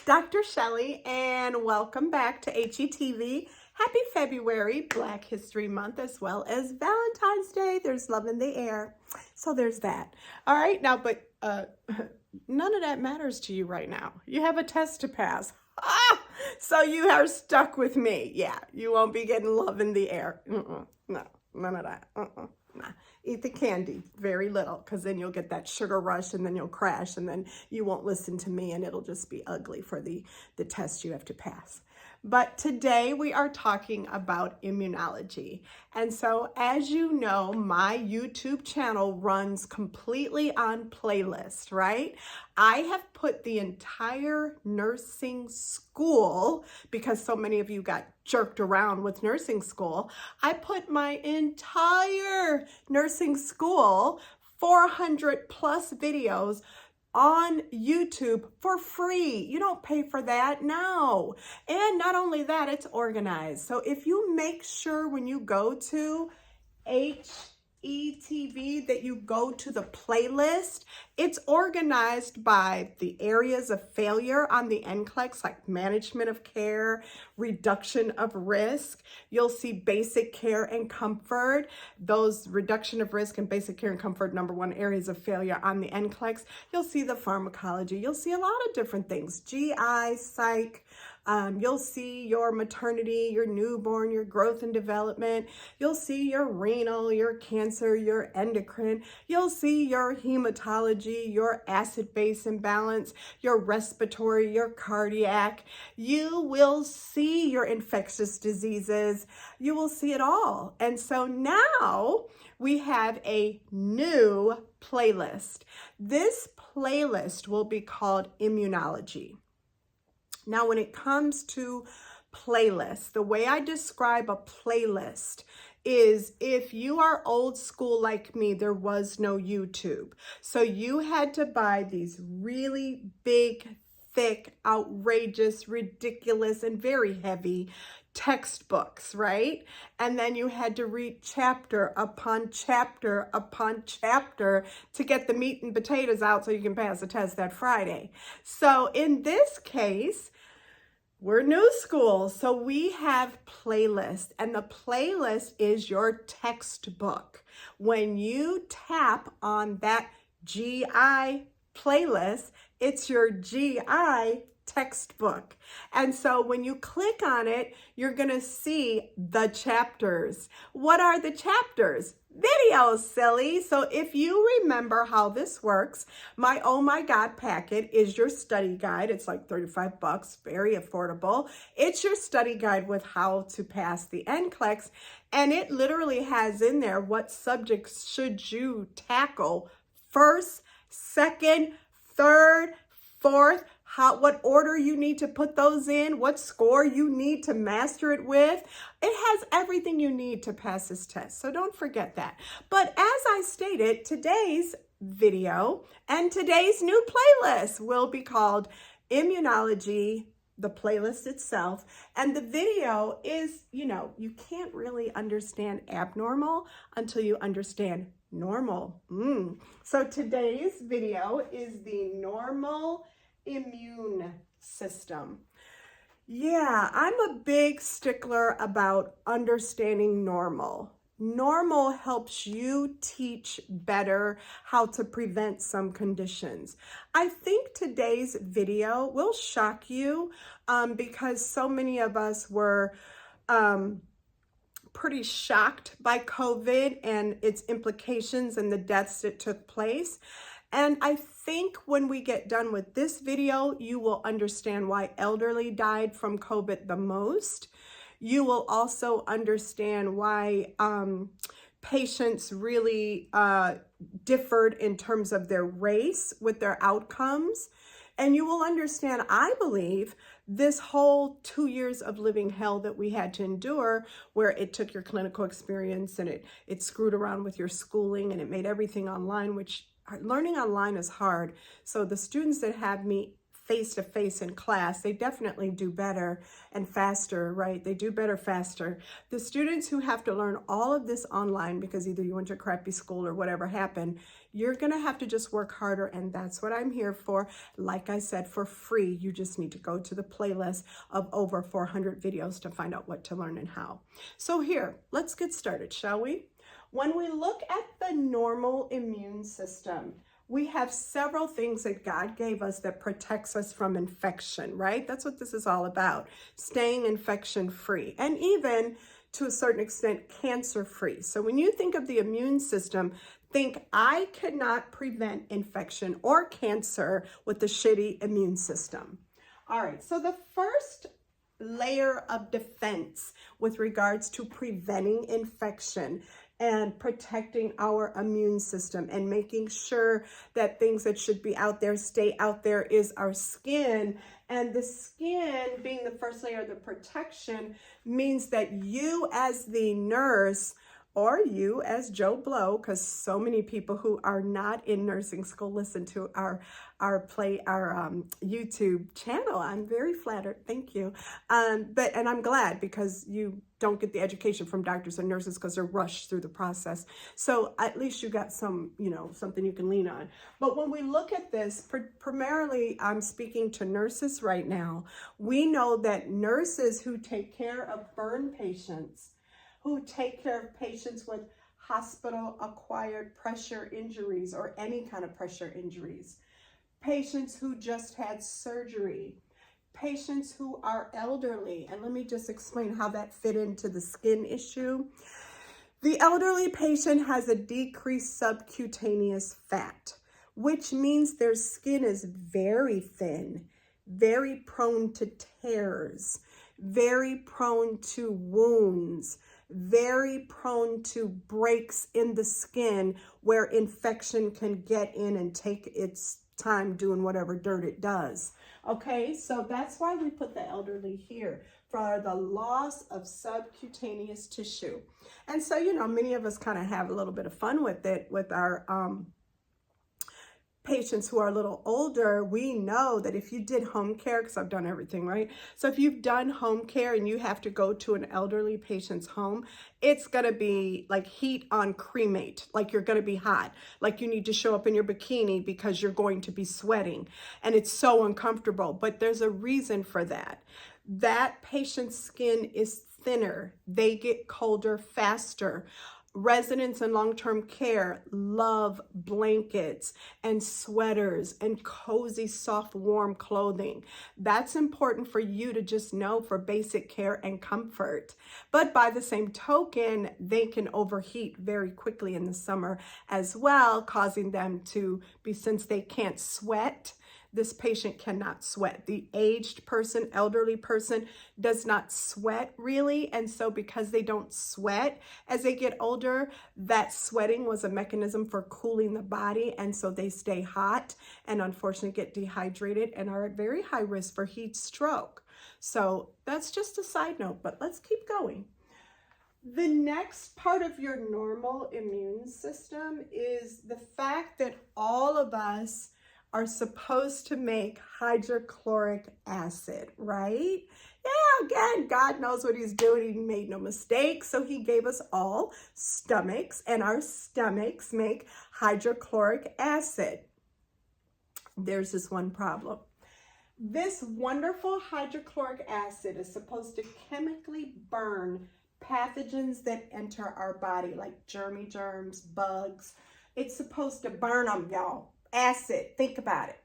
Dr. Shelley, and welcome back to HETV. Happy February, Black History Month, as well as Valentine's Day. There's love in the air. So there's that. All right, now, but none of that matters to you right now. You have a test to pass. So you are stuck with me. Yeah, you won't be getting love in the air. No, none of that. Nah. Eat the candy, very little, because then you'll get that sugar rush and then you'll crash and then you won't listen to me and it'll just be ugly for the test you have to pass. But today we are talking about immunology. And so as you know, my YouTube channel runs completely on playlist, right? I have put the entire nursing school, because so many of you got jerked around with nursing school, I put my entire nursing school, 400 plus videos on YouTube for free. You don't pay for that, no. And not only that, it's organized. So if you make sure when you go to HETV that you go to the playlist, it's organized by the areas of failure on the NCLEX, like management of care, reduction of risk. You'll see basic care and comfort. Those reduction of risk and basic care and comfort, #1 areas of failure on the NCLEX. You'll see the pharmacology. You'll see a lot of different things, GI, psych. You'll see your maternity, your newborn, your growth and development. You'll see your renal, your cancer, your endocrine. You'll see your hematology, your acid-base imbalance, your respiratory, your cardiac. You will see your infectious diseases. You will see it all. And so now we have a new playlist. This playlist will be called Immunology. Now, when it comes to playlists, the way I describe a playlist is, if you are old school like me, there was no YouTube. So you had to buy these really big, thick, outrageous, ridiculous, and very heavy textbooks, right? And then you had to read chapter upon chapter upon chapter to get the meat and potatoes out so you can pass the test that Friday. So in this case, we're new school, so we have playlists, and the playlist is your textbook. When you tap on that GI playlist, it's your GI textbook. And so when you click on it, you're gonna see the chapters. What are the chapters? Videos, silly. So if you remember how this works, my Oh My God packet is your study guide. It's like $35, very affordable. It's your study guide with how to pass the NCLEX, and it literally has in there what subjects should you tackle first, second, third, fourth, what order you need to put those in, what score you need to master it with. It has everything you need to pass this test, so don't forget that. But as I stated, today's video and today's new playlist will be called Immunology, the playlist itself, and the video is, you can't really understand abnormal until you understand normal. So today's video is the normal immune system. Yeah, I'm a big stickler about understanding normal. Normal helps you teach better how to prevent some conditions. I think today's video will shock you because so many of us were pretty shocked by COVID and its implications and the deaths that took place. And I think when we get done with this video, you will understand why elderly died from COVID the most. You will also understand why patients really differed in terms of their race with their outcomes. And you will understand, I believe, this whole 2 years of living hell that we had to endure, where it took your clinical experience and it screwed around with your schooling and it made everything online, which learning online is hard. So the students that have me face-to-face in class, they definitely do better and faster, right? They do better faster. The students who have to learn all of this online because either you went to a crappy school or whatever happened, you're gonna have to just work harder, and that's what I'm here for. Like I said, for free. You just need to go to the playlist of over 400 videos to find out what to learn and how. So here, let's get started, shall we? When we look at the normal immune system, we have several things that God gave us that protects us from infection, right? That's what this is all about, staying infection-free, and even to a certain extent, cancer-free. So when you think of the immune system, think I cannot prevent infection or cancer with the shitty immune system. All right, so the first layer of defense with regards to preventing infection and protecting our immune system and making sure that things that should be out there stay out there is our skin. And the skin being the first layer of the protection means that you as the nurse, or you as Joe Blow, because so many people who are not in nursing school listen to our YouTube channel. I'm very flattered, thank you. And I'm glad, because you don't get the education from doctors and nurses because they're rushed through the process. So at least you got some, something you can lean on. But when we look at this, primarily I'm speaking to nurses right now. We know that nurses who take care of burn patients, who take care of patients with hospital-acquired pressure injuries or any kind of pressure injuries, patients who just had surgery, patients who are elderly, and let me just explain how that fit into the skin issue. The elderly patient has a decreased subcutaneous fat, which means their skin is very thin, very prone to tears, very prone to wounds, very prone to breaks in the skin where infection can get in and take its time doing whatever dirt it does. Okay, so that's why we put the elderly here, for the loss of subcutaneous tissue. And so, many of us kind of have a little bit of fun with it with our patients who are a little older. We know that if you did home care, because I've done everything, right? So if you've done home care and you have to go to an elderly patient's home, it's going to be like heat on cremate, like you're going to be hot, like you need to show up in your bikini because you're going to be sweating, and it's so uncomfortable. But there's a reason for that. That patient's skin is thinner. They get colder faster. Residents in long-term care love blankets and sweaters and cozy, soft, warm clothing. That's important for you to just know for basic care and comfort. But by the same token, they can overheat very quickly in the summer as well, causing them to be, since they can't sweat, this patient cannot sweat. The aged person, elderly person, does not sweat really. And so because they don't sweat as they get older, that sweating was a mechanism for cooling the body. And so they stay hot and unfortunately get dehydrated and are at very high risk for heat stroke. So that's just a side note, but let's keep going. The next part of your normal immune system is the fact that all of us are supposed to make hydrochloric acid, right? Yeah, again, God knows what he's doing. He made no mistakes. So he gave us all stomachs, and our stomachs make hydrochloric acid. There's this one problem. This wonderful hydrochloric acid is supposed to chemically burn pathogens that enter our body, like germs, bugs. It's supposed to burn them, y'all. Acid, think about it.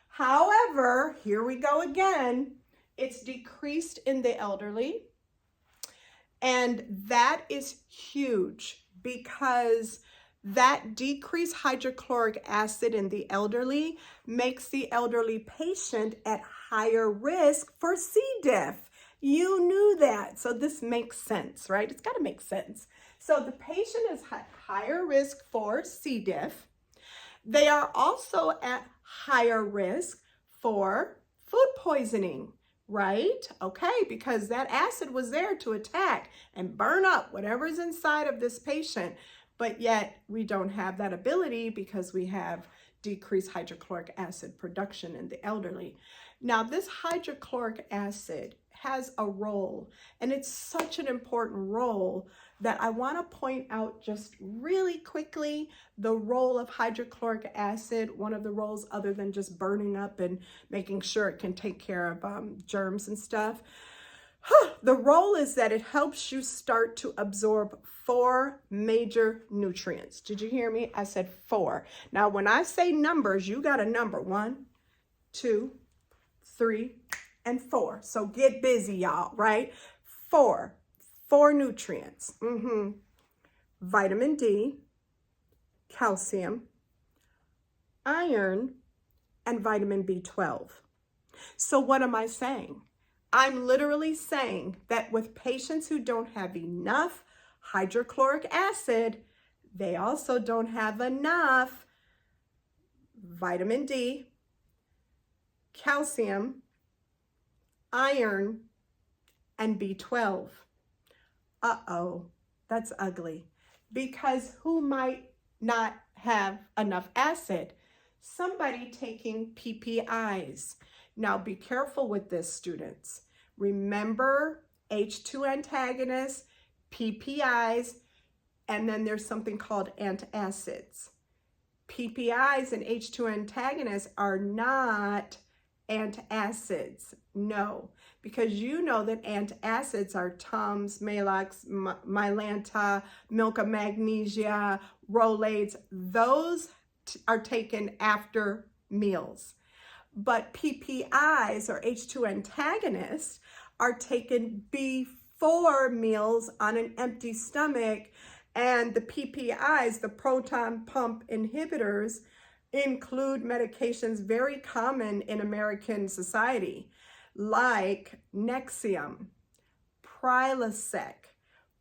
However, here we go again, it's decreased in the elderly, and that is huge because that decreased hydrochloric acid in the elderly makes the elderly patient at higher risk for C. diff. You knew that, so this makes sense, right? It's got to make sense. So the patient is at higher risk for C. diff. They are also at higher risk for food poisoning, right? Okay, because that acid was there to attack and burn up whatever's inside of this patient, but yet we don't have that ability because we have decrease hydrochloric acid production in the elderly. Now, this hydrochloric acid has a role, and it's such an important role that I want to point out just really quickly the role of hydrochloric acid, one of the roles other than just burning up and making sure it can take care of germs and stuff. The role is that it helps you start to absorb 4 major nutrients. Did you hear me? I said 4. Now, when I say numbers, you got a number 1, 2, 3, and 4. So get busy, y'all, right? 4 nutrients. Vitamin D, calcium, iron, and vitamin B12. So what am I saying? I'm literally saying that with patients who don't have enough hydrochloric acid, they also don't have enough vitamin D, calcium, iron, and B12. Uh-oh, that's ugly. Because who might not have enough acid? Somebody taking PPIs. Now be careful with this, students. Remember H2 antagonists, PPIs, and then there's something called antacids. PPIs and H2 antagonists are not antacids. No, because you know that antacids are Tums, Maalox, Mylanta, milk of magnesia, Rolaids. Those are taken after meals. But PPIs or H2 antagonists are taken before meals on an empty stomach. And the PPIs, the proton pump inhibitors, include medications very common in American society, like Nexium, Prilosec,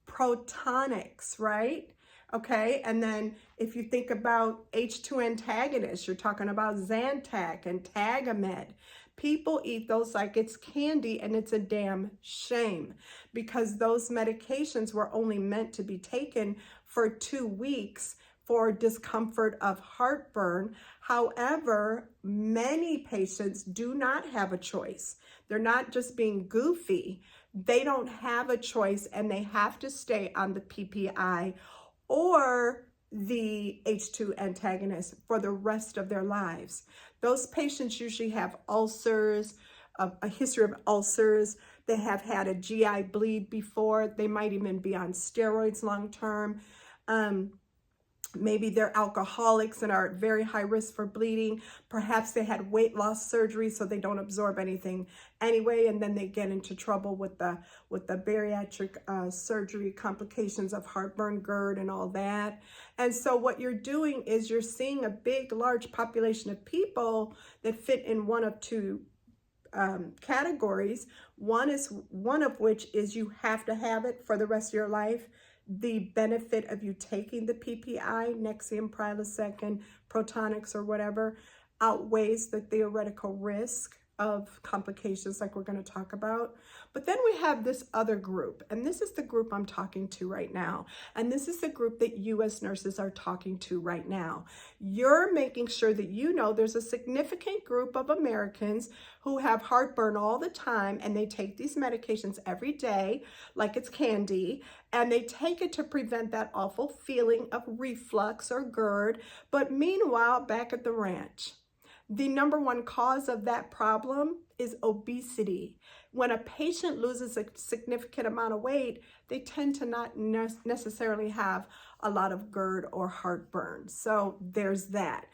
Protonix, right? Okay, and then if you think about H2 antagonists, you're talking about Zantac and Tagamet. People eat those like it's candy, and it's a damn shame because those medications were only meant to be taken for 2 weeks for discomfort of heartburn. However, many patients do not have a choice. They're not just being goofy. They don't have a choice, and they have to stay on the PPI or the H2 antagonist for the rest of their lives. Those patients usually have ulcers, a history of ulcers. They have had a GI bleed before. They might even be on steroids long term. Maybe they're alcoholics and are at very high risk for bleeding. Perhaps they had weight loss surgery, so they don't absorb anything anyway, and then they get into trouble with the bariatric surgery complications of heartburn, GERD, and all that. And so what you're doing is you're seeing a big, large population of people that fit in one of 2 categories. One of which is you have to have it for the rest of your life. The benefit of you taking the PPI, Nexium, Prilosec, and Protonix or whatever, outweighs the theoretical risk of complications like we're going to talk about. But then we have this other group, and this is the group I'm talking to right now. And this is the group that you as nurses are talking to right now. You're making sure that you know there's a significant group of Americans who have heartburn all the time, and they take these medications every day like it's candy, and they take it to prevent that awful feeling of reflux or GERD. But meanwhile, back at the ranch, the number 1 cause of that problem is obesity. When a patient loses a significant amount of weight, they tend to not necessarily have a lot of GERD or heartburn. So there's that.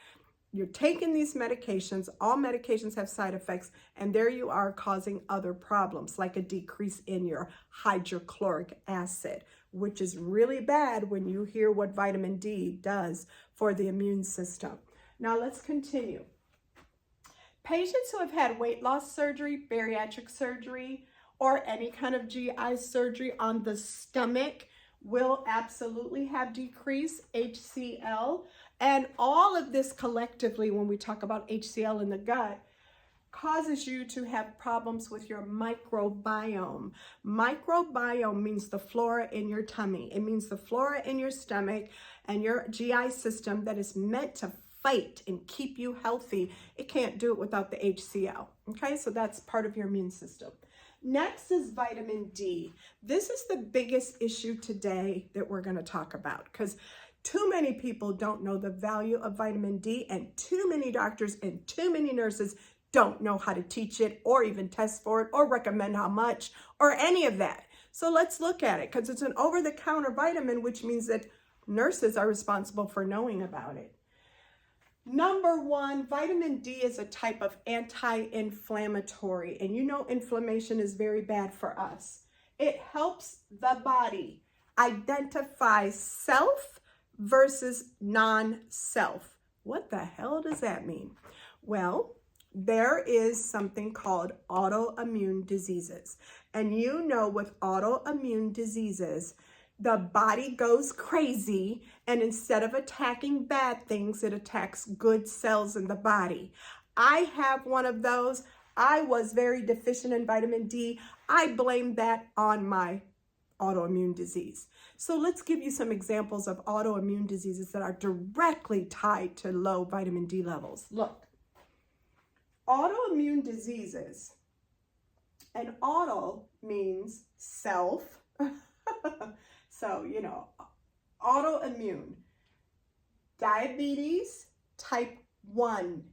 You're taking these medications, all medications have side effects, and there you are causing other problems like a decrease in your hydrochloric acid, which is really bad when you hear what vitamin D does for the immune system. Now let's continue. Patients who have had weight loss surgery, bariatric surgery, or any kind of GI surgery on the stomach will absolutely have decreased HCL. And all of this collectively, when we talk about HCL in the gut, causes you to have problems with your microbiome. Microbiome means the flora in your tummy. It means the flora in your stomach and your GI system that is meant to fight and keep you healthy. It can't do it without the HCL, okay? So that's part of your immune system. Next is vitamin D. This is the biggest issue today that we're going to talk about, because too many people don't know the value of vitamin D, and too many doctors and too many nurses don't know how to teach it or even test for it or recommend how much or any of that. So let's look at it, because it's an over-the-counter vitamin, which means that nurses are responsible for knowing about it. Number one, vitamin D is a type of anti-inflammatory, and you know inflammation is very bad for us. It helps the body identify self versus non-self. What the hell does that mean? Well, there is something called autoimmune diseases. And you know, with autoimmune diseases, the body goes crazy, and instead of attacking bad things, it attacks good cells in the body. I have one of those. I was very deficient in vitamin D. I blame that on my autoimmune disease. So let's give you some examples of autoimmune diseases that are directly tied to low vitamin D levels. Look, autoimmune diseases, and auto means self. So, you know, autoimmune, diabetes type 1.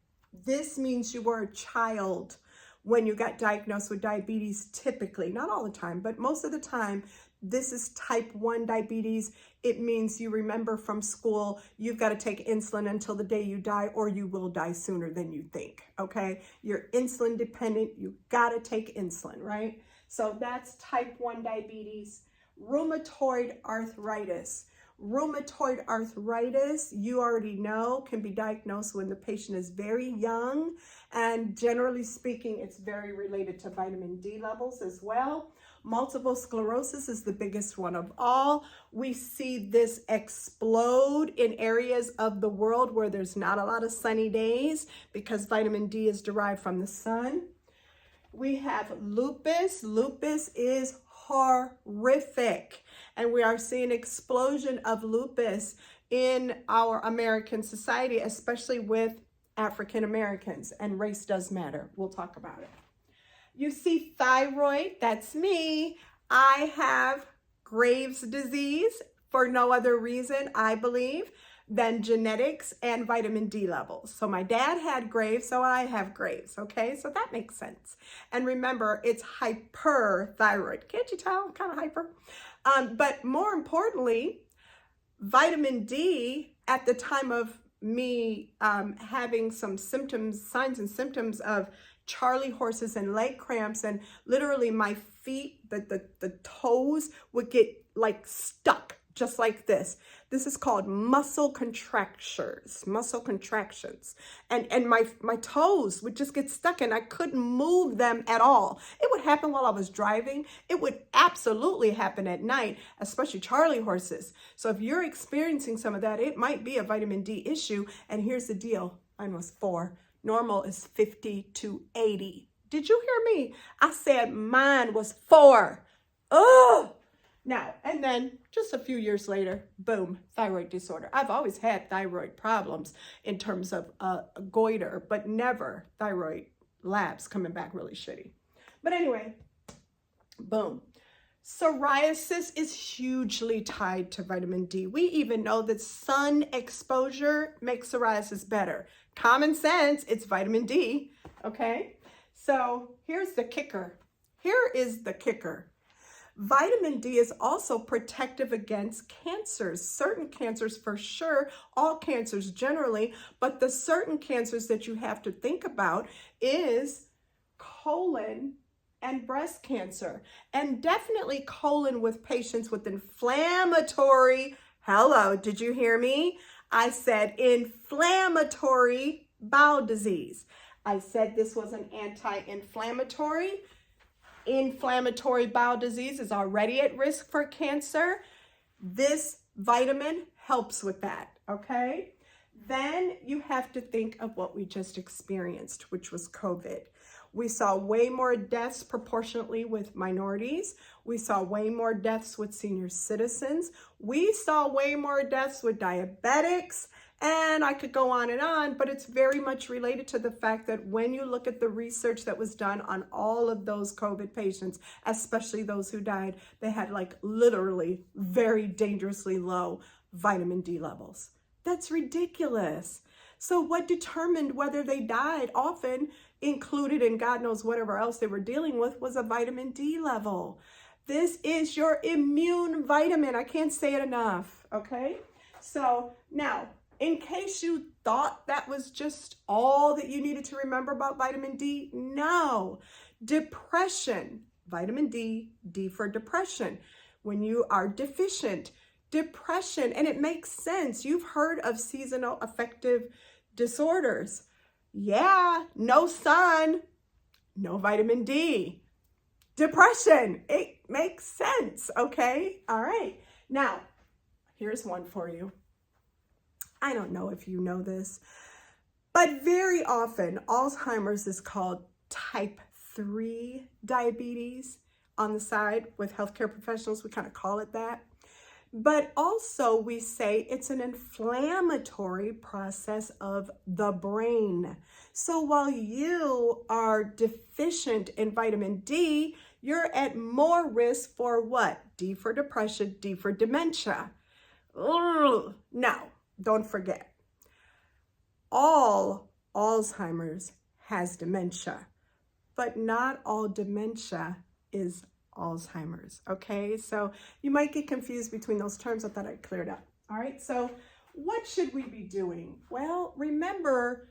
This means you were a child when you got diagnosed with diabetes, typically, not all the time, but most of the time. This is type 1 diabetes. It means you remember from school, you've got to take insulin until the day you die, or you will die sooner than you think, okay? You're insulin dependent. You got to take insulin, right? So that's type 1 diabetes. Rheumatoid arthritis. Rheumatoid arthritis, you already know, can be diagnosed when the patient is very young. And generally speaking, it's very related to vitamin D levels as well. Multiple sclerosis is the biggest one of all. We see this explode in areas of the world where there's not a lot of sunny days, because vitamin D is derived from the sun. We have lupus. Lupus is horrific, and we are seeing explosion of lupus in our American society, especially with African Americans, and race does matter. We'll talk about it. You see thyroid, that's me. I have Graves' disease for no other reason, I believe, than genetics and vitamin D levels. So my dad had Graves, so I have Graves, okay? So that makes sense. And remember, it's hyperthyroid. Can't you tell? I'm kind of hyper. But more importantly, vitamin D, at the time of me having some symptoms, signs and symptoms of Charlie horses and leg cramps, and literally my feet, the toes would get like stuck, just like this. This is called muscle contractures, muscle contractions. And my toes would just get stuck, and I couldn't move them at all. It would happen while I was driving. It would absolutely happen at night, especially Charlie horses. So if you're experiencing some of that, it might be a vitamin D issue. And here's the deal. Mine was 4. Normal is 50 to 80. Did you hear me? I said mine was 4. Oh! Now, and then just a few years later, boom, thyroid disorder. I've always had thyroid problems in terms of goiter, but never thyroid labs coming back really shitty. But anyway, boom. Psoriasis is hugely tied to vitamin D. We even know that sun exposure makes psoriasis better. Common sense, it's vitamin D, okay? So here's the kicker. Here is the kicker. Vitamin D is also protective against cancers, certain cancers for sure, all cancers generally, but the certain cancers that you have to think about is colon and breast cancer, and definitely colon with patients with inflammatory, hello, did you hear me? I said inflammatory bowel disease. I said this was an anti-inflammatory. Inflammatory bowel disease is already at risk for cancer. This vitamin helps with that, okay? Then you have to think of what we just experienced, which was COVID. We saw way more deaths proportionately with minorities. We saw way more deaths with senior citizens. We saw way more deaths with diabetics And I could go on, but it's very much related to the fact that when you look at the research that was done on all of those COVID patients, especially those who died, they had like literally very dangerously low vitamin D levels. That's ridiculous. So what determined whether they died, often included in God knows whatever else they were dealing with, was a vitamin D level. This is your immune vitamin. I can't say it enough, okay? So now, in case you thought that was just all that you needed to remember about vitamin D, no. Depression, vitamin D, D for depression. When you are deficient, depression, and it makes sense. You've heard of seasonal affective disorders. Yeah, no sun, no vitamin D. Depression, it makes sense, okay? All right, now, here's one for you. I don't know if you know this, but very often Alzheimer's is called type 3 diabetes. On the side with healthcare professionals, we kind of call it that. But also we say it's an inflammatory process of the brain. So while you are deficient in vitamin D, you're at more risk for what? D for depression, D for dementia. Ugh. Now, don't forget, all Alzheimer's has dementia, but not all dementia is Alzheimer's, okay? So you might get confused between those terms. I thought I'd clear it up. All right, so what should we be doing? Well, remember,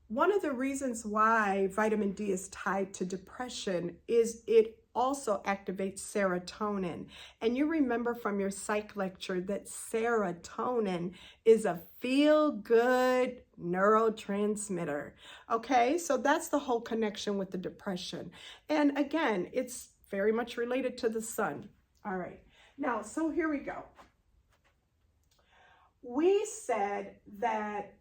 one of the reasons why vitamin D is tied to depression is it also activates serotonin. And you remember from your psych lecture that serotonin is a feel-good neurotransmitter. Okay, so that's the whole connection with the depression. And again, it's very much related to the sun. All right, now, so here we go. We said that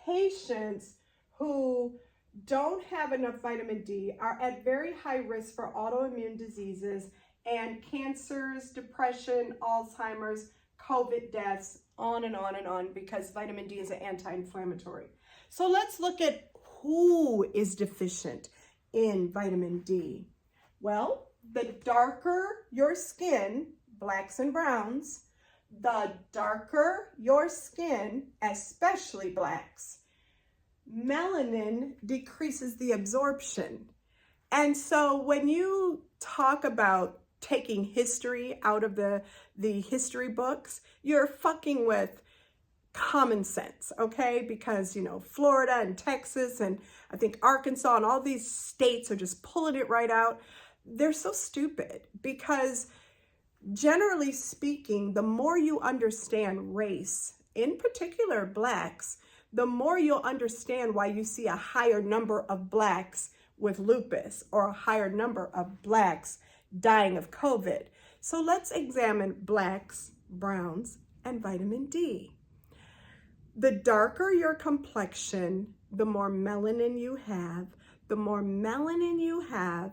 patients who don't have enough vitamin D are at very high risk for autoimmune diseases and cancers, depression, Alzheimer's, COVID deaths, on and on and on, because vitamin D is an anti-inflammatory. So let's look at who is deficient in vitamin D. Well, the darker your skin, blacks and browns, the darker your skin, especially blacks, melanin decreases the absorption. And so when you talk about taking history out of the history books, you're fucking with common sense, okay? Because, you know, Florida and Texas and I think Arkansas and all these states are just pulling it right out. They're so stupid because generally speaking, the more you understand race, in particular blacks, the more you'll understand why you see a higher number of blacks with lupus or a higher number of blacks dying of COVID. So let's examine blacks, browns, and vitamin D. The darker your complexion, the more melanin you have. The more melanin you have,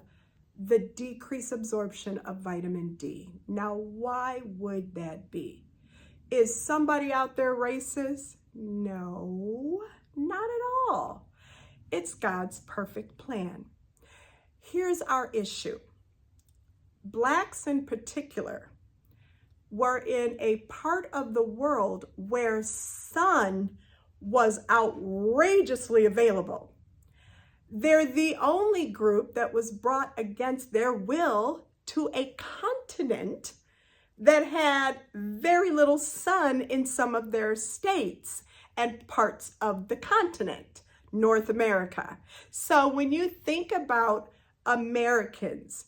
the decreased absorption of vitamin D. Now, why would that be? Is somebody out there racist? No, not at all. It's God's perfect plan. Here's our issue. Blacks in particular were in a part of the world where sun was outrageously available. They're the only group that was brought against their will to a continent that had very little sun in some of their states and parts of the continent, North America. So when you think about Americans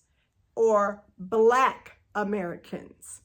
or Black Americans,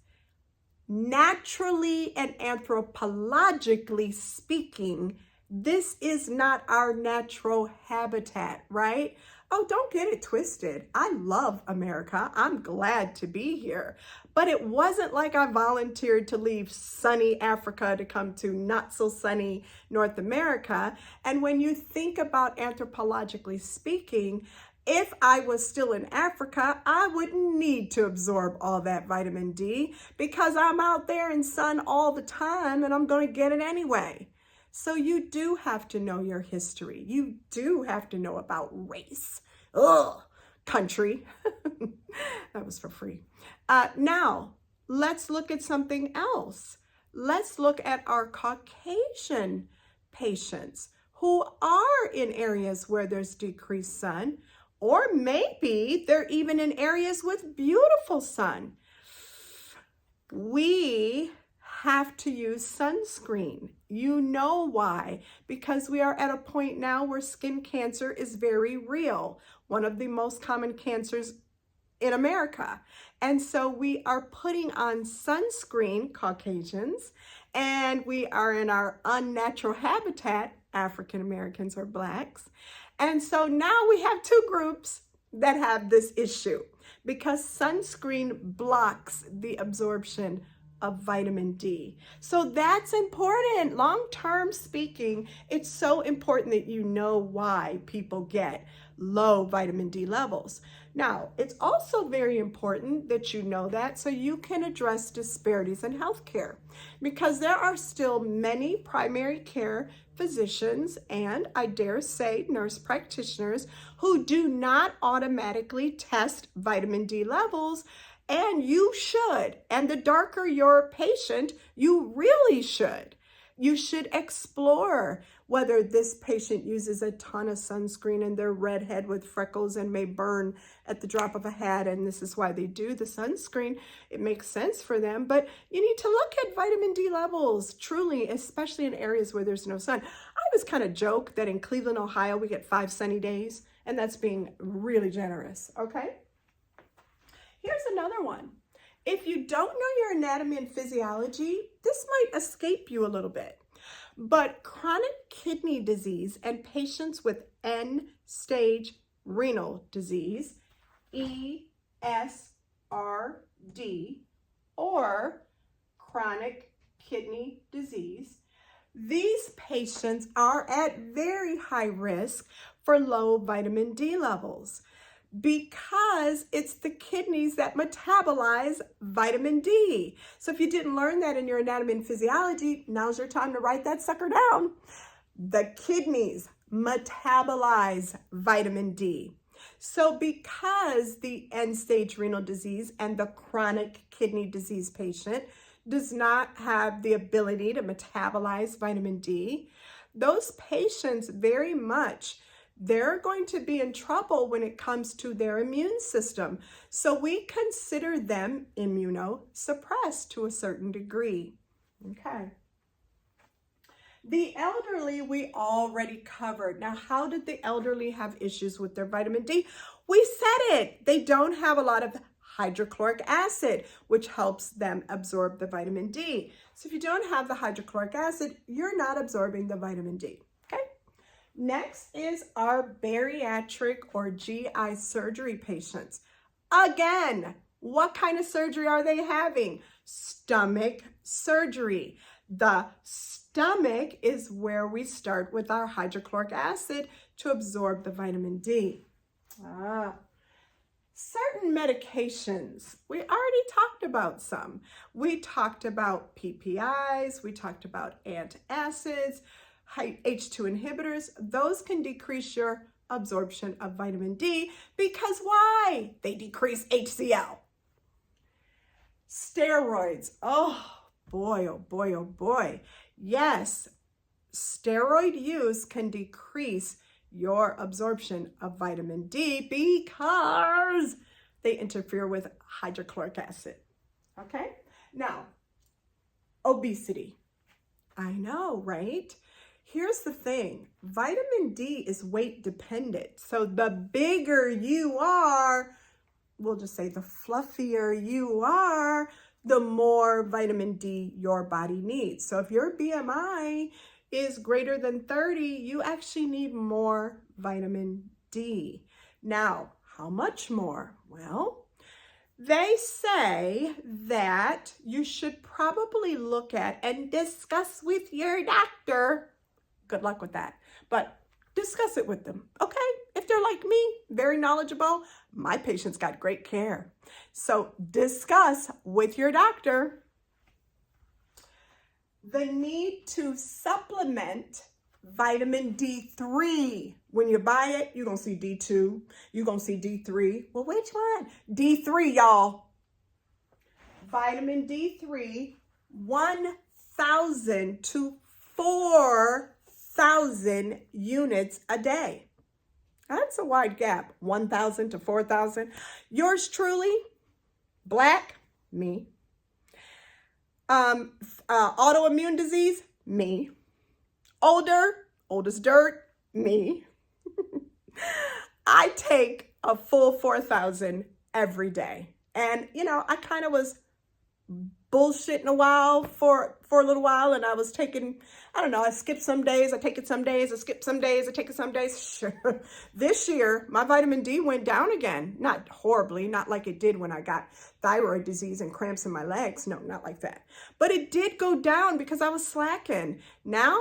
naturally and anthropologically speaking, this is not our natural habitat, right? Oh, don't get it twisted. I love America. I'm glad to be here. But it wasn't like I volunteered to leave sunny Africa to come to not so sunny North America. And when you think about anthropologically speaking, if I was still in Africa, I wouldn't need to absorb all that vitamin D because I'm out there in sun all the time and I'm going to get it anyway. So you do have to know your history. You do have to know about race. Ugh, country. That was for free. Now, let's look at something else. Let's look at our Caucasian patients who are in areas where there's decreased sun, or maybe they're even in areas with beautiful sun. We have to use sunscreen. You know why? Because we are at a point now where skin cancer is very real, one of the most common cancers in America. And so we are putting on sunscreen, Caucasians, and we are in our unnatural habitat, African Americans or Blacks. And so now we have two groups that have this issue because sunscreen blocks the absorption of vitamin D. So that's important. Long-term speaking, it's so important that you know why people get low vitamin D levels. Now, it's also very important that you know that so you can address disparities in healthcare, because there are still many primary care physicians and, I dare say, nurse practitioners who do not automatically test vitamin D levels. And you should. And the darker your patient, you really should. You should explore whether this patient uses a ton of sunscreen and they're redhead with freckles and may burn at the drop of a hat, and this is why they do the sunscreen. It makes sense for them, but you need to look at vitamin D levels, truly, especially in areas where there's no sun. I always kind of joke that in Cleveland, Ohio, we get 5 sunny days, and that's being really generous, okay? Here's another one. If you don't know your anatomy and physiology, this might escape you a little bit. But chronic kidney disease and patients with end-stage renal disease, ESRD, or chronic kidney disease, these patients are at very high risk for low vitamin D levels, because it's the kidneys that metabolize vitamin D. So if you didn't learn that in your anatomy and physiology, now's your time to write that sucker down. The kidneys metabolize vitamin D. So because the end-stage renal disease and the chronic kidney disease patient does not have the ability to metabolize vitamin D, those patients very much, they're going to be in trouble when it comes to their immune system. So we consider them immunosuppressed to a certain degree. Okay. The elderly we already covered. Now, how did the elderly have issues with their vitamin D? We said it. They don't have a lot of hydrochloric acid, which helps them absorb the vitamin D. So if you don't have the hydrochloric acid, you're not absorbing the vitamin D. Next is our bariatric or GI surgery patients. Again, what kind of surgery are they having? Stomach surgery. The stomach is where we start with our hydrochloric acid to absorb the vitamin D. Certain medications, we already talked about some. We talked about PPIs, we talked about antacids, H2 inhibitors. Those can decrease your absorption of vitamin D because why? They decrease HCL. Steroids. Oh boy, oh boy, oh boy. Yes, steroid use can decrease your absorption of vitamin D because they interfere with hydrochloric acid. Okay? Now, obesity. I know, right? Here's the thing, vitamin D is weight dependent. So the bigger you are, we'll just say the fluffier you are, the more vitamin D your body needs. So if your BMI is greater than 30, you actually need more vitamin D. Now, how much more? Well, they say that you should probably look at and discuss with your doctor. Good luck with that. But discuss it with them, okay? If they're like me, very knowledgeable, my patients got great care. So discuss with your doctor. the need to supplement vitamin D3. When you buy it, you're going to see D2, you're going to see D3. Well, which one? D3, y'all. Vitamin D3, 1,000 to 4,000 units a day. That's a wide gap, 1,000 to 4,000. Yours truly, Black, me. Autoimmune disease, me. Old as dirt, me. I take a full 4,000 every day. And, you know, I kind of was bullshitting for a little while, and I was taking, I don't know, I skipped some days, I take it some days, I skip some days, I take it some days. Sure. This year, my vitamin D went down again. Not horribly, not like it did when I got thyroid disease and cramps in my legs. No, not like that. But it did go down because I was slacking. Now,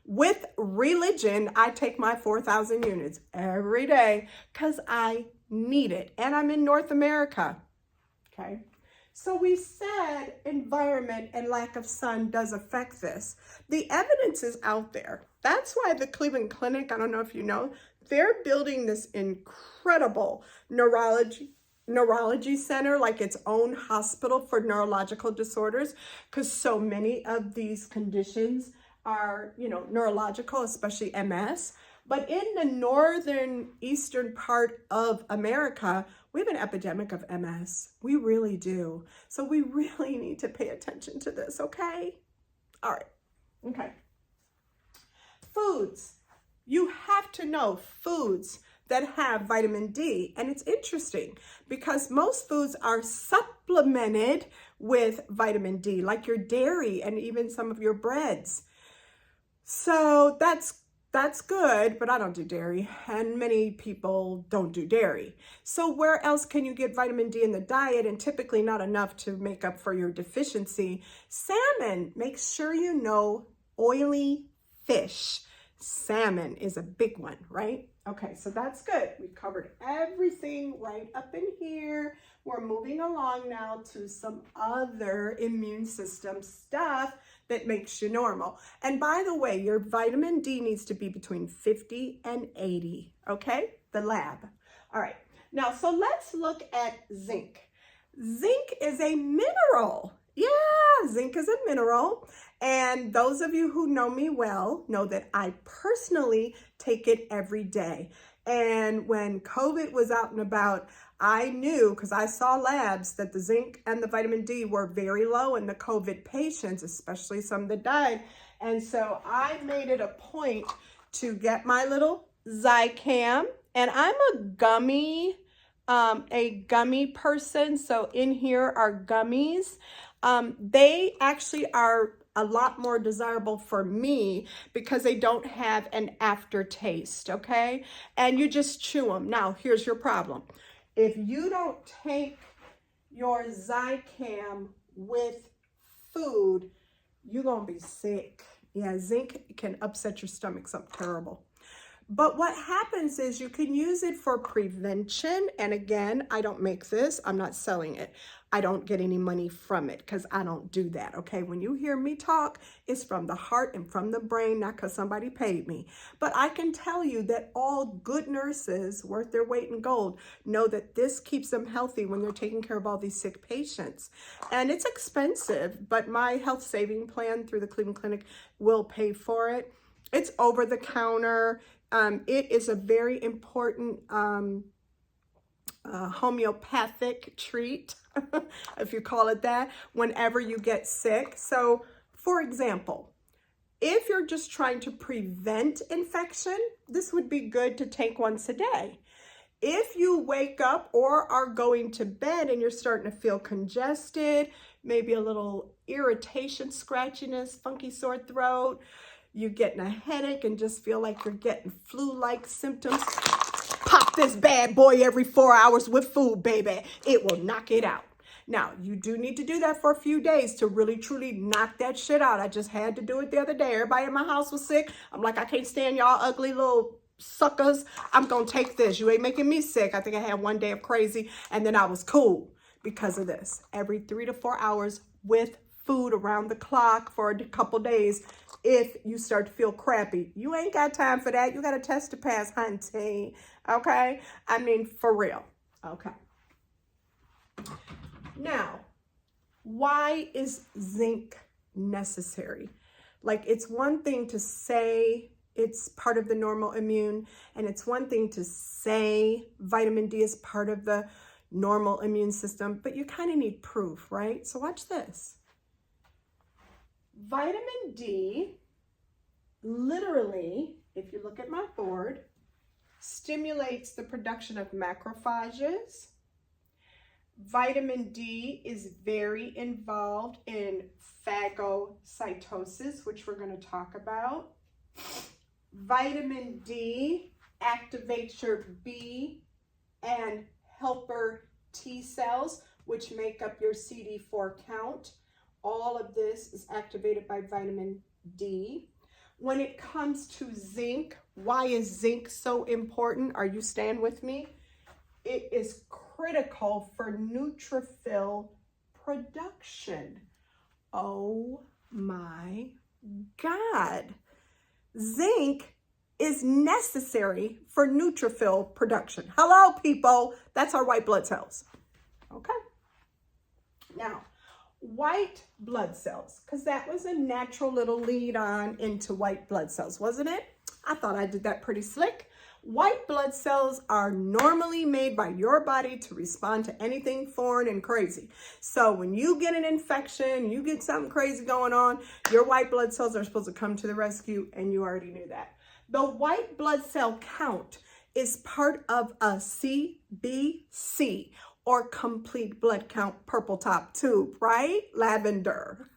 with religion, I take my 4,000 units every day because I need it. And I'm in North America. Okay. So we said environment and lack of sun does affect this. The evidence is out there. That's why the Cleveland Clinic, I don't know if you know, they're building this incredible neurology center, like its own hospital for neurological disorders, because so many of these conditions are, you know, neurological, especially MS. But in the northern eastern part of America, we have an epidemic of MS. We really do. So we really need to pay attention to this, okay? All right, okay. Foods. You have to know foods that have vitamin D. And it's interesting because most foods are supplemented with vitamin D, like your dairy and even some of your breads. So that's good, but I don't do dairy, and many people don't do dairy. So where else can you get vitamin D in the diet, and typically not enough to make up for your deficiency? Salmon. Make sure you know oily fish. Salmon is a big one, right? Okay, so that's good. We covered everything right up in here. We're moving along now to some other immune system stuff that makes you normal. And by the way, your vitamin D needs to be between 50 and 80, okay? The lab. All right, now, so let's look at zinc. Zinc is a mineral. Yeah, zinc is a mineral. And those of you who know me well know that I personally take it every day. And when COVID was out and about, I knew, because I saw labs, that the zinc and the vitamin D were very low in the COVID patients, especially some that died. And so I made it a point to get my little Zicam. And I'm a gummy person. So in here are gummies. They actually are a lot more desirable for me because they don't have an aftertaste, okay? And you just chew them. Now, here's your problem. If you don't take your Zicam with food, you're gonna be sick. Yeah, zinc can upset your stomach, something terrible. But what happens is you can use it for prevention. And again, I don't make this, I'm not selling it. I don't get any money from it because I don't do that, okay? When you hear me talk, it's from the heart and from the brain, not because somebody paid me. But I can tell you that all good nurses worth their weight in gold know that this keeps them healthy when they're taking care of all these sick patients. And it's expensive, but my health saving plan through the Cleveland Clinic will pay for it. It's over the counter. It is a very important homeopathic treat, if you call it that, whenever you get sick. So, for example, if you're just trying to prevent infection, this would be good to take once a day. If you wake up or are going to bed and you're starting to feel congested, maybe a little irritation, scratchiness, funky sore throat, you're getting a headache and just feel like you're getting flu-like symptoms, pop this bad boy every 4 hours with food, baby. It will knock it out. Now, you do need to do that for a few days to really, truly knock that shit out. I just had to do it the other day. Everybody in my house was sick. I'm like, I can't stand y'all ugly little suckers. I'm going to take this. You ain't making me sick. I think I had one day of crazy, and then I was cool because of this. Every 3 to 4 hours with food around the clock for a couple days if you start to feel crappy. You ain't got time for that. You got a test to pass, hunty. Okay? I mean, for real. Okay. Now, why is zinc necessary? Like, it's one thing to say it's part of the normal immune, and it's one thing to say vitamin D is part of the normal immune system, but you kind of need proof, right? So watch this. Vitamin D, literally, if you look at my board, stimulates the production of macrophages. Vitamin D is very involved in phagocytosis, which we're going to talk about. Vitamin D activates your B and helper T cells, which make up your CD4 count. All of this is activated by vitamin D. When it comes to zinc, why is zinc so important? Are you staying with me? It is critical for neutrophil production. Oh my God. Zinc is necessary for neutrophil production. Hello, people. That's our white blood cells. Okay. Now, white blood cells, because that was a natural little lead on into white blood cells, wasn't it? I thought I did that pretty slick. White blood cells are normally made by your body to respond to anything foreign and crazy. So when you get an infection, you get something crazy going on, your white blood cells are supposed to come to the rescue, and you already knew that. The white blood cell count is part of a CBC, or complete blood count purple top tube, right? Lavender.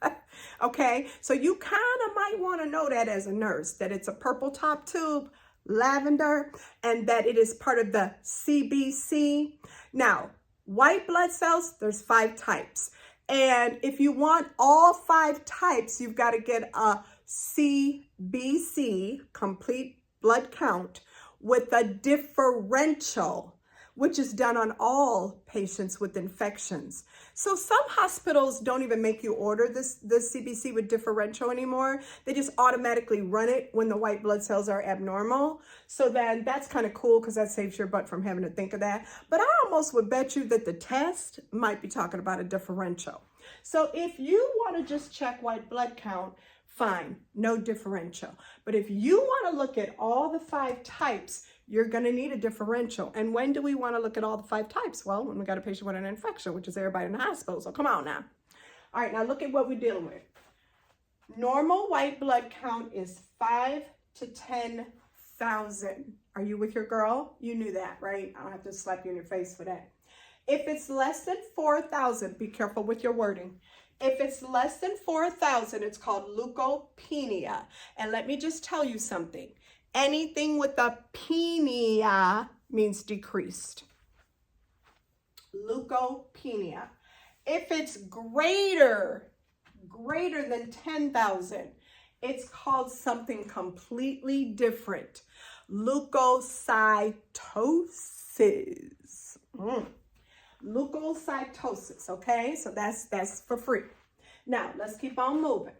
Okay, so you kind of might want to know that as a nurse, that it's a purple top tube, lavender, and that it is part of the CBC. Now, white blood cells, there's 5 types. And if you want all 5 types, you've got to get a CBC, complete blood count, with a differential, which is done on all patients with infections. So some hospitals don't even make you order the CBC with differential anymore. They just automatically run it when the white blood cells are abnormal. So then that's kind of cool, because that saves your butt from having to think of that. But I almost would bet you that the test might be talking about a differential. So if you want to just check white blood count, fine, no differential. But if you want to look at all the 5 types, you're going to need a differential. And when do we want to look at all the 5 types? Well, when we got a patient with an infection, which is everybody in the hospital. So come on now. All right, now look at what we're dealing with. Normal white blood count is 5 to 10,000. Are you with your girl? You knew that, right? I don't have to slap you in your face for that. If it's less than 4,000, be careful with your wording. If it's less than 4,000, it's called leukopenia. And let me just tell you something. Anything with a penia means decreased. Leukopenia. If it's greater than 10,000, it's called something completely different. Leukocytosis. Leukocytosis, okay? So that's for free. Now, let's keep on moving.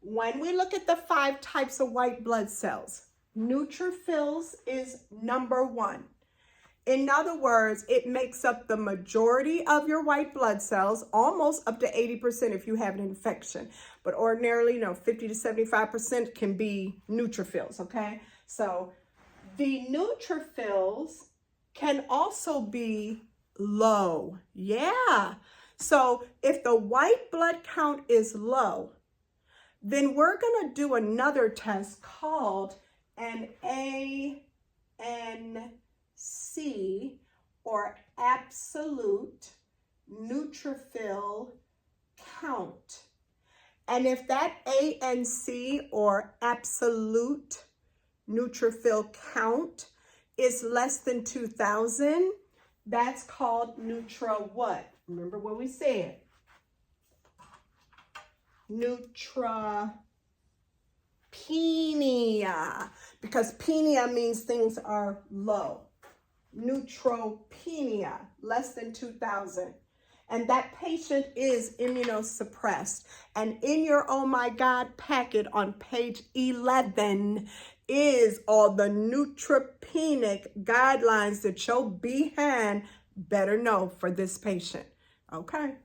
When we look at the 5 types of white blood cells, neutrophils is number 1. In other words, it makes up the majority of your white blood cells, almost up to 80% if you have an infection. But ordinarily, 50 to 75% can be neutrophils, okay? So the neutrophils can also be low. Yeah. So if the white blood count is low, then we're going to do another test called an ANC, or absolute neutrophil count. And if that ANC, or absolute neutrophil count, is less than 2,000, that's called what? Remember what we said. Neutropenia, because penia means things are low. Neutropenia, less than 2,000. and that patient is immunosuppressed. And in your Oh My God packet on page 11 is all the neutropenic guidelines that your behind better know for this patient. Okay.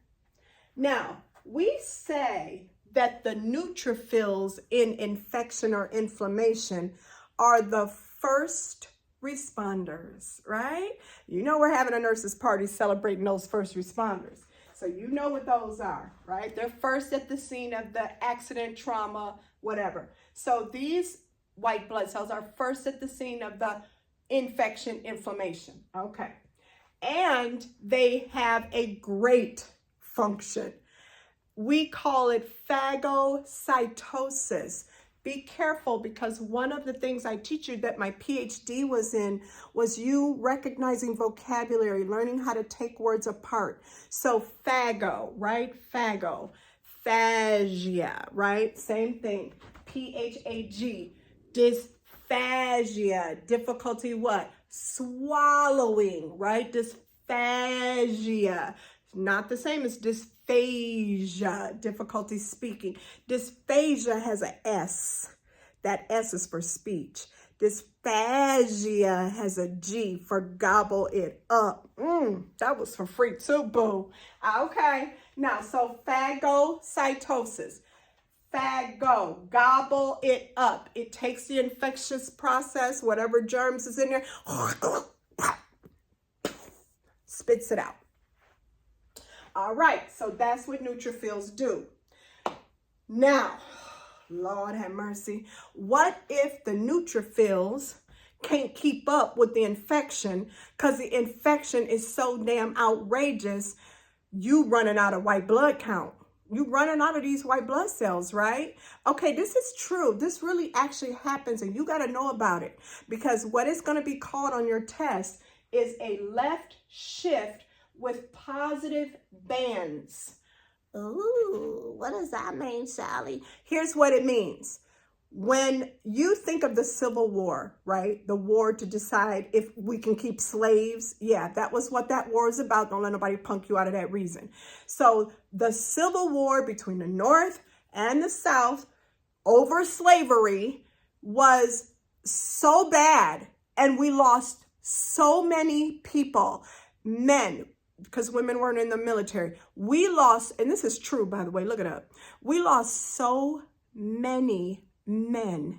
Now, we say that the neutrophils in infection or inflammation are the first responders, right? You know we're having a nurses party celebrating those first responders. So you know what those are, right? They're first at the scene of the accident, trauma, whatever. So these white blood cells are first at the scene of the infection, inflammation, okay? And they have a great function. We call it phagocytosis. Be careful, because one of the things I teach you that my PhD was in was you recognizing vocabulary, learning how to take words apart. So phago, right? Phago. Phagia, right? Same thing. P-H-A-G. Dysphagia. Difficulty what? Swallowing, right? Dysphagia. Not the same as dysphagia, difficulty speaking. Dysphagia has an S. That S is for speech. Dysphagia has a G for gobble it up. That was for free too, boo. Okay, now, so phagocytosis. Phago, gobble it up. It takes the infectious process, whatever germs is in there, spits it out. All right, so that's what neutrophils do. Now, Lord have mercy, what if the neutrophils can't keep up with the infection because the infection is so damn outrageous, you running out of white blood count? You running out of these white blood cells, right? Okay, this is true. This really actually happens, and you got to know about it, because what is going to be called on your test is a left shift with positive bands. Ooh, what does that mean, Sally? Here's what it means. When you think of the Civil War, right? The war to decide if we can keep slaves. Yeah, that was what that war is about. Don't let nobody punk you out of that reason. So the Civil War between the North and the South over slavery was so bad, and we lost so many people, men, because women weren't in the military. We lost, and this is true, by the way, look it up. We lost so many men.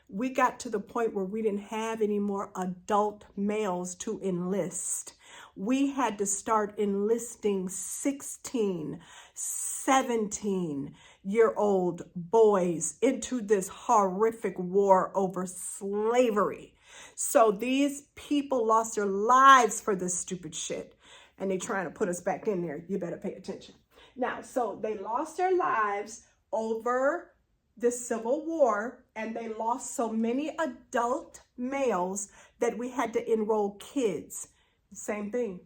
We got to the point where we didn't have any more adult males to enlist. We had to start enlisting 16, 17-year-old boys into this horrific war over slavery. So these people lost their lives for this stupid shit. And they're trying to put us back in there. You better pay attention. Now, so they lost their lives over the Civil War, and they lost so many adult males that we had to enroll kids. Same thing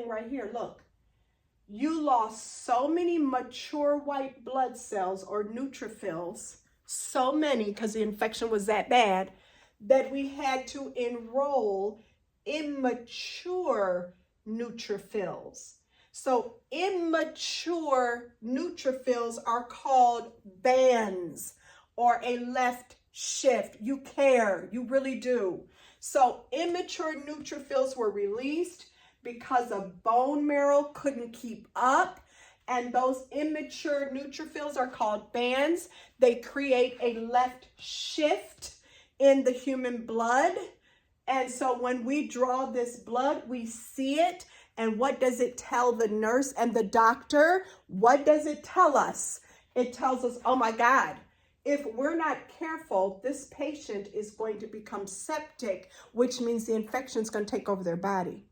right here. Look, you lost so many mature white blood cells or neutrophils, so many because the infection was that bad, that we had to enroll immature neutrophils. So immature neutrophils are called bands or a left shift. You care, you really do. So immature neutrophils were released because a bone marrow couldn't keep up, and those immature neutrophils are called bands. They create a left shift in the human blood. And so when we draw this blood, we see it. And what does it tell the nurse and the doctor? What does it tell us? It tells us, oh my God, if we're not careful, this patient is going to become septic, which means the infection is going to take over their body.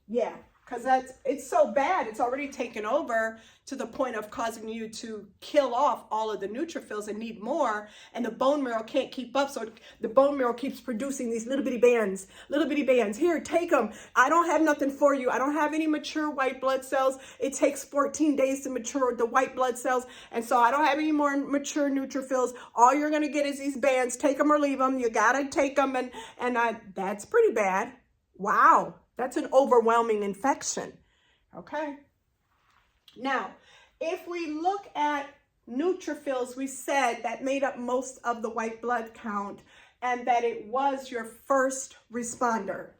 Yeah, because it's so bad. It's already taken over to the point of causing you to kill off all of the neutrophils and need more. And the bone marrow can't keep up. So the bone marrow keeps producing these little bitty bands. Here, take them. I don't have nothing for you. I don't have any mature white blood cells. It takes 14 days to mature the white blood cells. And so I don't have any more mature neutrophils. All you're going to get is these bands. Take them or leave them. You got to take them. And that's pretty bad. Wow. That's an overwhelming infection. Okay. Now, if we look at neutrophils, we said that made up most of the white blood count and that it was your first responder.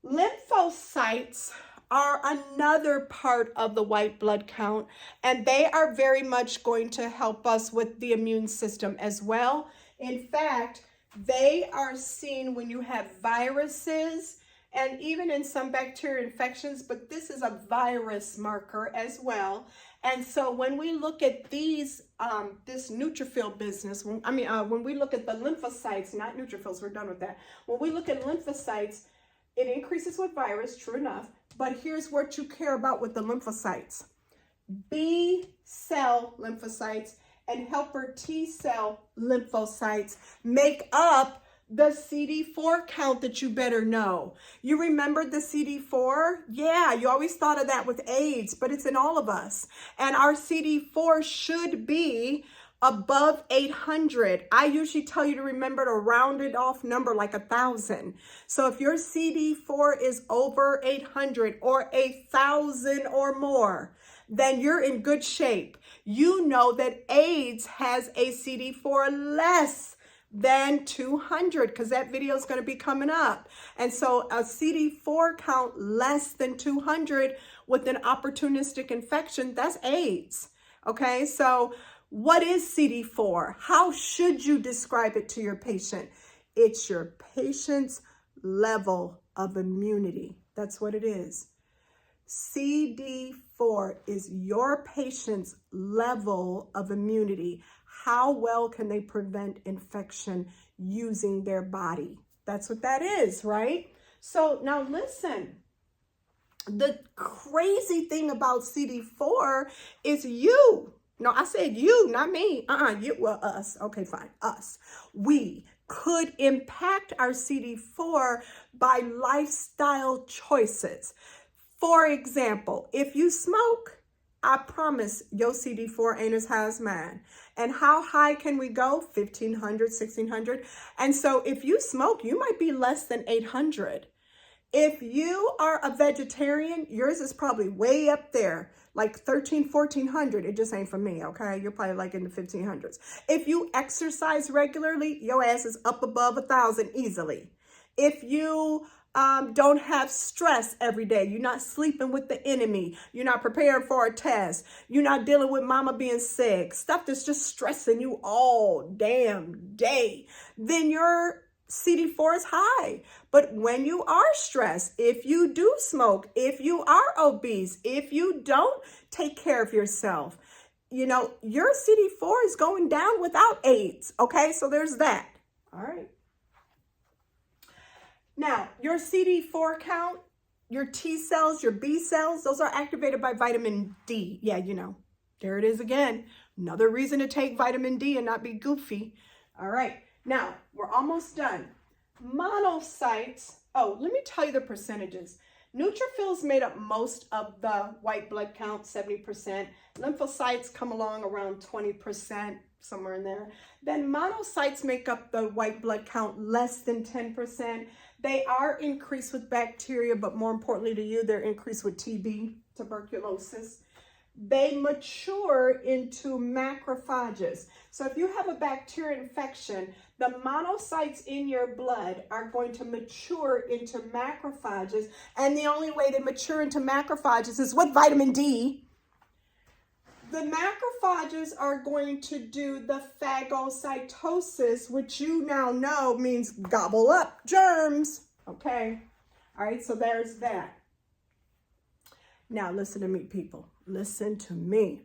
Lymphocytes are another part of the white blood count, and they are very much going to help us with the immune system as well. In fact, they are seen when you have viruses and even in some bacterial infections, but this is a virus marker as well. And so when we look at these, this neutrophil business, when we look at the lymphocytes, not neutrophils, we're done with that. When we look at lymphocytes, it increases with virus, true enough, but here's what you care about with the lymphocytes. B cell lymphocytes and helper T cell lymphocytes make up the CD4 count that you better know. You remember the CD4? Yeah, you always thought of that with AIDS, but it's in all of us. And our CD4 should be above 800. I usually tell you to remember to round it off number like 1,000. So if your CD4 is over 800 or 1,000 or more, then you're in good shape. You know that AIDS has a CD4 less than 200 because that video is going to be coming up. And so a CD4 count less than 200 with an opportunistic infection, that's AIDS. Okay, so what is CD4? How should you describe it to your patient? It's your patient's level of immunity. That's what it is. CD4 is your patient's level of immunity. How well can they prevent infection using their body? That's what that is, right? So now listen, the crazy thing about CD4 is you. No, I said you, not me. You, well, us. Okay, fine, us. We could impact our CD4 by lifestyle choices. For example, if you smoke, I promise your CD4 ain't as high as mine. And how high can we go? 1,500, 1,600. And so if you smoke, you might be less than 800. If you are a vegetarian, yours is probably way up there, like 1,300, 1,400. It just ain't for me, okay? You're probably like in the 1,500s. If you exercise regularly, your ass is up above 1,000 easily. If you don't have stress every day, you're not sleeping with the enemy, you're not preparing for a test, you're not dealing with mama being sick, stuff that's just stressing you all damn day, then your CD4 is high. But when you are stressed, if you do smoke, if you are obese, if you don't take care of yourself, you know, your CD4 is going down without AIDS. Okay, so there's that. All right. Now, your CD4 count, your T cells, your B cells, those are activated by vitamin D. Yeah, you know, there it is again. Another reason to take vitamin D and not be goofy. All right, now we're almost done. Monocytes, oh, let me tell you the percentages. Neutrophils made up most of the white blood count, 70%. Lymphocytes come along around 20%, somewhere in there. Then monocytes make up the white blood count less than 10%. They are increased with bacteria, but more importantly to you, they're increased with TB, tuberculosis. They mature into macrophages. So if you have a bacterial infection, the monocytes in your blood are going to mature into macrophages. And the only way they mature into macrophages is with vitamin D. The macrophages are going to do the phagocytosis, which you now know means gobble up germs. Okay. All right. So there's that. Now listen to me, people. Listen to me.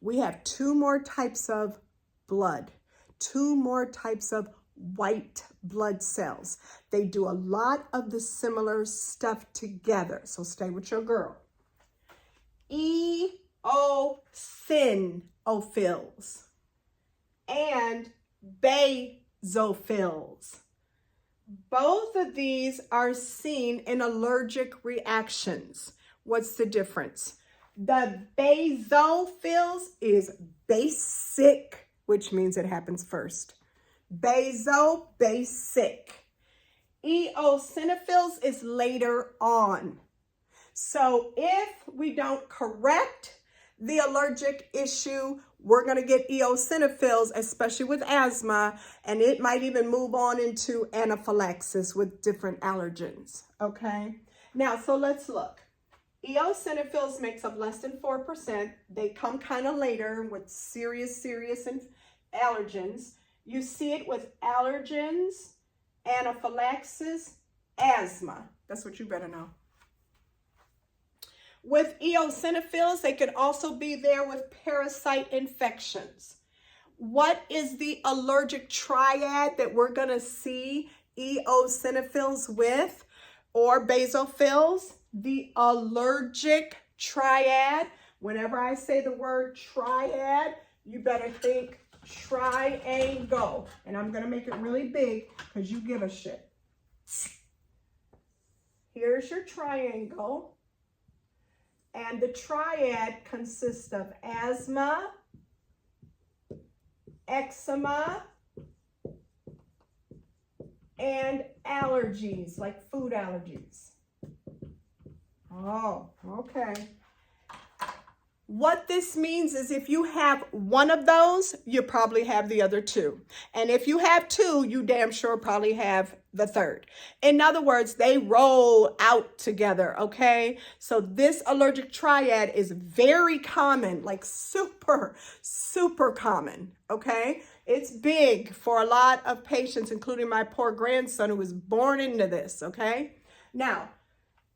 We have two more types of blood, two more types of white blood cells. They do a lot of the similar stuff together. So stay with your girl. Eosinophils and basophils. Both of these are seen in allergic reactions. What's the difference? The basophils is basic, which means it happens first. Basic. Eosinophils is later on. So if we don't correct the allergic issue, we're going to get eosinophils, especially with asthma, and it might even move on into anaphylaxis with different allergens, okay? Now, so let's look. Eosinophils makes up less than 4%. They come kind of later with serious allergens. You see it with allergens, anaphylaxis, asthma. That's what you better know. With eosinophils, they could also be there with parasite infections. What is the allergic triad that we're going to see eosinophils with, or basophils? The allergic triad. Whenever I say the word triad, you better think triangle. And I'm going to make it really big because you give a shit. Here's your triangle. And the triad consists of asthma, eczema, and allergies, like food allergies. Oh, okay. What this means is if you have one of those, you probably have the other two. And if you have two, you damn sure probably have the third. In other words, they roll out together, okay? So this allergic triad is very common, like super common, okay? It's big for a lot of patients, including my poor grandson who was born into this, okay? Now,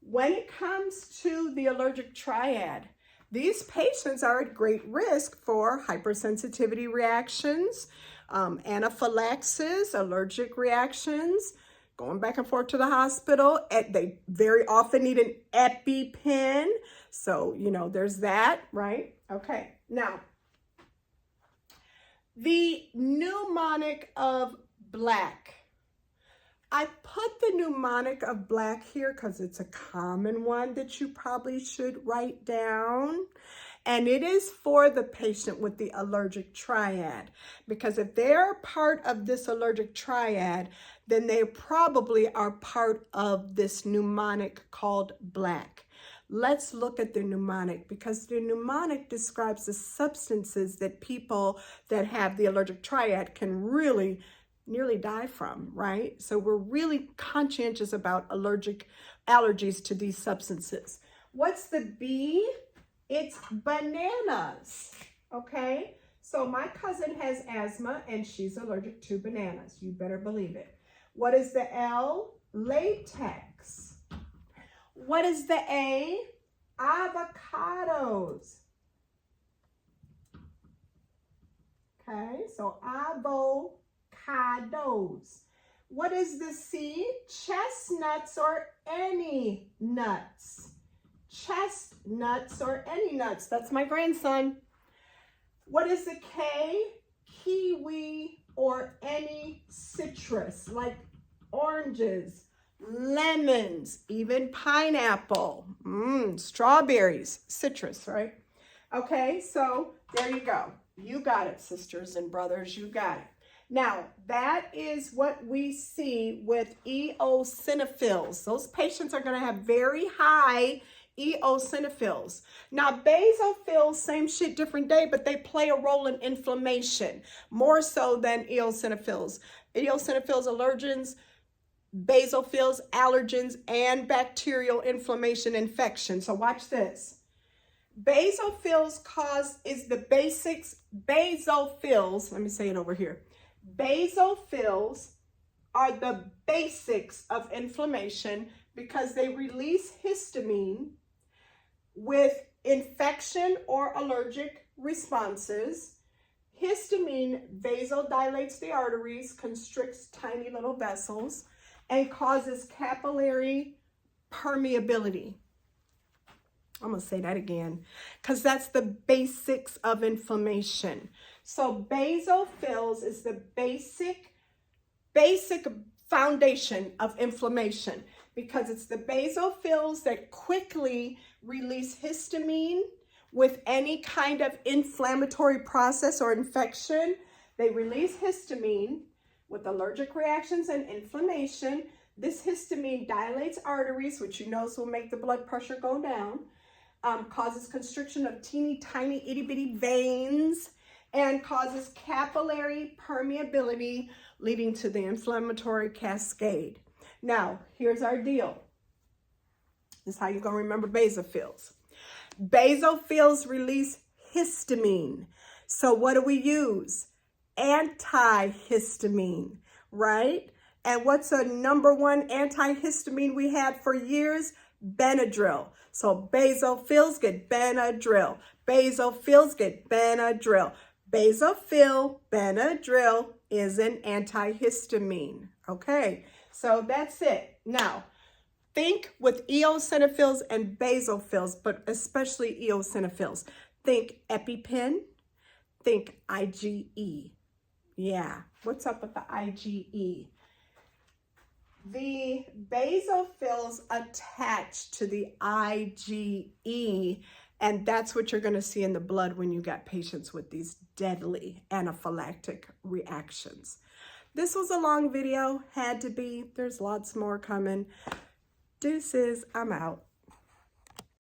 when it comes to the allergic triad, these patients are at great risk for hypersensitivity reactions, anaphylaxis, allergic reactions, going back and forth to the hospital. They very often need an EpiPen. So, you know, there's that, right? Okay. Now, the mnemonic of black. I put the mnemonic of black here because it's a common one that you probably should write down. And it is for the patient with the allergic triad. Because if they're part of this allergic triad, then they probably are part of this mnemonic called black. Let's look at the mnemonic, because the mnemonic describes the substances that people that have the allergic triad can really nearly die from, right? So we're really conscientious about allergies to these substances. What's the B? It's bananas, okay? So my cousin has asthma and she's allergic to bananas. You better believe it. What is the L? Latex. What is the A? Avocados. Okay, so avocados. What is the C? Chestnuts or any nuts. Chestnuts or any nuts. That's my grandson. What is the K? Kiwi or any citrus, like oranges, lemons, even pineapple, strawberries, citrus, right? Okay, so there you go. You got it, sisters and brothers, you got it. Now, that is what we see with eosinophils. Those patients are going to have very high eosinophils. Now, basophils, same shit, different day, but they play a role in inflammation, more so than eosinophils. Eosinophils, allergens, basophils, allergens, and bacterial inflammation infection. So watch this. Basophils is the basics. Basophils, let me say it over here. Basophils are the basics of inflammation because they release histamine with infection or allergic responses. Histamine vasodilates the arteries, constricts tiny little vessels, and causes capillary permeability. I'm going to say that again because that's the basics of inflammation. So basophils is the basic foundation of inflammation because it's the basophils that quickly release histamine with any kind of inflammatory process or infection. They release histamine with allergic reactions and inflammation. This histamine dilates arteries, which you know will make the blood pressure go down, causes constriction of teeny tiny itty bitty veins, and causes capillary permeability, leading to the inflammatory cascade. Now, here's our deal. This is how you're going to remember basophils. Basophils release histamine. So what do we use? Antihistamine, right? And what's a number one antihistamine we had for years? Benadryl. So basophils get Benadryl. Basophils get Benadryl. Basophil, Benadryl is an antihistamine. Okay, so that's it. Now, think with eosinophils and basophils, but especially eosinophils. Think EpiPen, think IgE. Yeah, what's up with the IgE? The basophils attach to the IgE, and that's what you're going to see in the blood when you get patients with these deadly anaphylactic reactions. This was a long video, had to be. There's lots more coming. Deuces, I'm out.